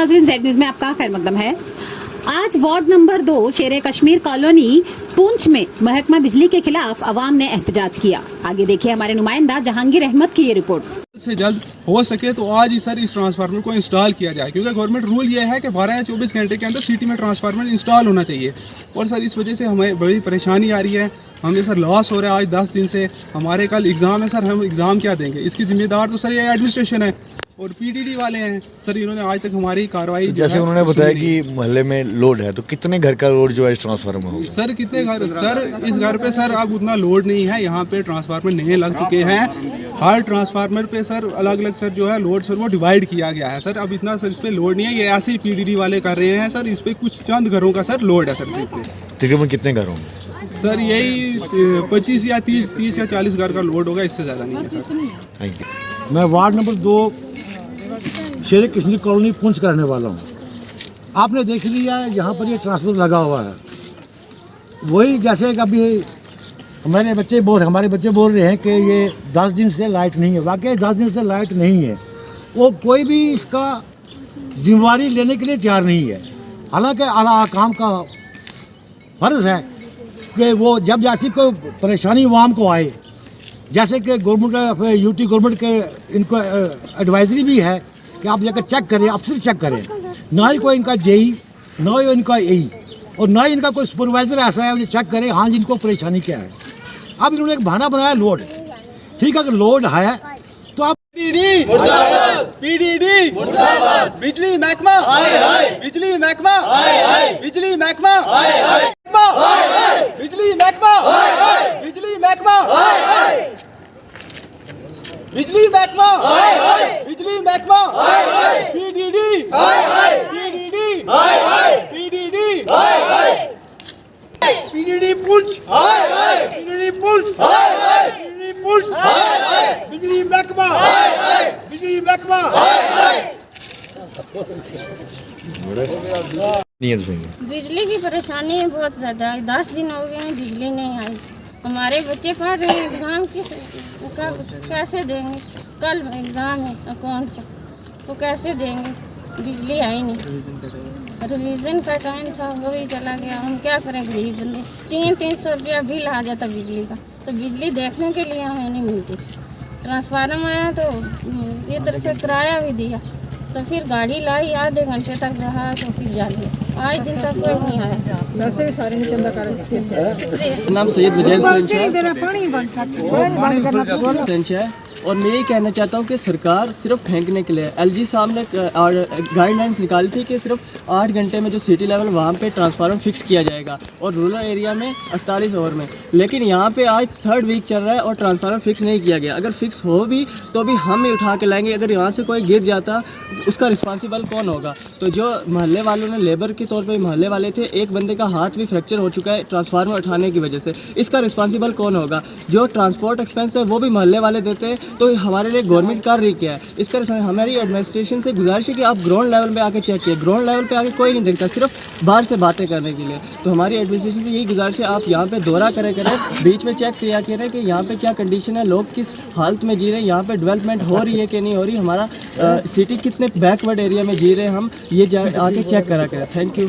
नाज़रीन, Z news में आपका खैर मकदम है। आज वार्ड नंबर 2 शेर कश्मीर कॉलोनी पुंछ में महकमा बिजली के खिलाफ अवाम ने एहतजाज किया। आगे देखिए हमारे नुमाइंदा जहांगीर अहमद की ये रिपोर्ट। से जल्द हो सके तो आज ही सर इस ट्रांसफार्मर को इंस्टॉल किया जाए, क्योंकि गवर्नमेंट रूल ये है कि 12 या 24 घंटे के अंदर सिटी में ट्रांसफार्मर इंस्टॉल होना चाहिए। और सर इस वजह से हमें बड़ी परेशानी आ रही है, हमें सर लॉस हो रहा है। आज 10 दिन से हमारे कल एग्ज़ाम है सर, हम एग्ज़ाम क्या देंगे? इसकी जिम्मेदार तो सर ये एडमिनिस्ट्रेशन है और पीडीडी वाले हैं सर। इन्होंने आज तक हमारी कार्रवाई तो जैसे उन्होंने बताया कि मोहल्ले में लोड है, तो कितने घर का लोड जो है इस ट्रांसफार्मर होगा? सर कितने घर? सर इस घर पे सर अब उतना लोड नहीं है, यहाँ पे ट्रांसफार्मर नए लग चुके हैं। हर ट्रांसफार्मर पे सर अलग अलग सर जो है लोड सर वो डिवाइड किया गया है सर। अब इतना सर इस पे लोड नहीं है, ये ऐसे ही पीडीडी वाले कर रहे हैं सर। इस पे कुछ चंद घरों का सर लोड है सर। इस पे तकरीबन कितने घर होंगे सर? यही 25 या 30 या 40 घर का लोड होगा, इससे ज़्यादा नहीं है सर। Thank you. मैं वार्ड नंबर 2 शेर कश्मीर कॉलोनी पुंछ का रहने वाला हूँ। आपने देख लिया है यहाँ पर ये ट्रांसफर लगा हुआ है। वही जैसे कभी हमारे बच्चे बोल रहे हैं कि ये 10 दिन से लाइट नहीं है। वाकई 10 दिन से लाइट नहीं है, वो कोई भी इसका जिम्मेवारी लेने के लिए तैयार नहीं है। हालांकि आला काम का फ़र्ज़ है कि वो जब जैसी कोई परेशानी आवाम को आए, जैसे कि गवर्नमेंट यूटी गवर्नमेंट के इनको एडवाइजरी भी है कि आप जाकर चेक करें, अफसर चेक करें। ना ही कोई इनका जेई, ना ही इनका एई, और ना ही इनका कोई सुपरवाइज़र ऐसा है जो चेक करे हाँ जी इनको परेशानी क्या है। अब इन्होंने एक बहाना बनाया लोड। ठीक है, अगर लोड है तो आप पीडीडी मुर्दाबाद, बिजली महकमा बिजली महकमा बिजली महकमा बिजली महकमा बिजली महकमा बिजली महकमा बिजली महकमा PDD PDD PDD PDD Poonch PDD Poonch PDD Poonch बिजली महकमा बिजली महकमा। बिजली की परेशानी है बहुत ज़्यादा। 10 दिन हो गए हैं बिजली नहीं आई। हमारे बच्चे पढ़ रहे हैं, एग्ज़ाम कैसे देंगे? कल एग्ज़ाम है अकाउंट का, तो कैसे देंगे? बिजली आई नहीं। रिलीजन का टाइम था वो भी चला गया। हम क्या करें गरीब बंदे? 300 रुपया बिल आ जाता बिजली का, तो बिजली देखने के लिए हमें नहीं मिलती। ट्रांसफार्मर आया तो इधर से किराया भी दिया, तो फिर गाड़ी लाई, आधे घंटे तक रहा, तो फिर जा लिया। आज दिन तक कोई नहीं आया। वैसे भी सारे चंदा कर नाम सैयद वजैल है और मैं ये कहना चाहता हूँ कि सरकार सिर्फ फेंकने के लिए, एलजी साहब ने गाइडलाइंस निकाली थी कि सिर्फ 8 घंटे में जो सिटी लेवल वहाँ पे ट्रांसफार्मर फिक्स किया जाएगा और रूरल एरिया में 48 ओवर में। लेकिन यहाँ पे आज 3rd वीक चल रहा है और ट्रांसफार्मर फिक्स नहीं किया गया। अगर फिक्स हो भी तो भी हम ही उठा के लाएंगे। अगर यहाँ से कोई गिर जाता उसका रिस्पॉन्सिबल कौन होगा? तो जो मोहल्ले वालों ने लेबर के तौर पे मोहल्ले वाले थे, एक बंदे का हाथ भी फ्रैक्चर हो चुका है ट्रांसफार्मर उठाने की वजह से। इसका रिस्पॉन्सिबल कौन होगा? जो ट्रांसपोर्ट एक्सपेंस है वो भी मोहल्ले वाले देते हैं, तो हमारे लिए गवर्नमेंट कर रही क्या है? इसका हमारी एडमिनिस्ट्रेशन से गुजारिश है कि आप ग्राउंड लेवल पे आके चेक किए। ग्राउंड लेवल पे आके कोई नहीं देखता, सिर्फ बाहर से बातें करने के लिए। तो हमारी एडमिनिस्ट्रेशन से यही गुजारिश है, आप यहाँ पे दौरा करें, बीच में चेक किया करें कि यहाँ पे क्या कंडीशन है, लोग किस हालत में जी रहे हैं, यहाँ पे डेवलपमेंट हो रही है कि नहीं हो रही, हमारा सिटी कितने बैकवर्ड एरिया में जी रहे हैं हम, ये आके चेक करा करें। Thank you.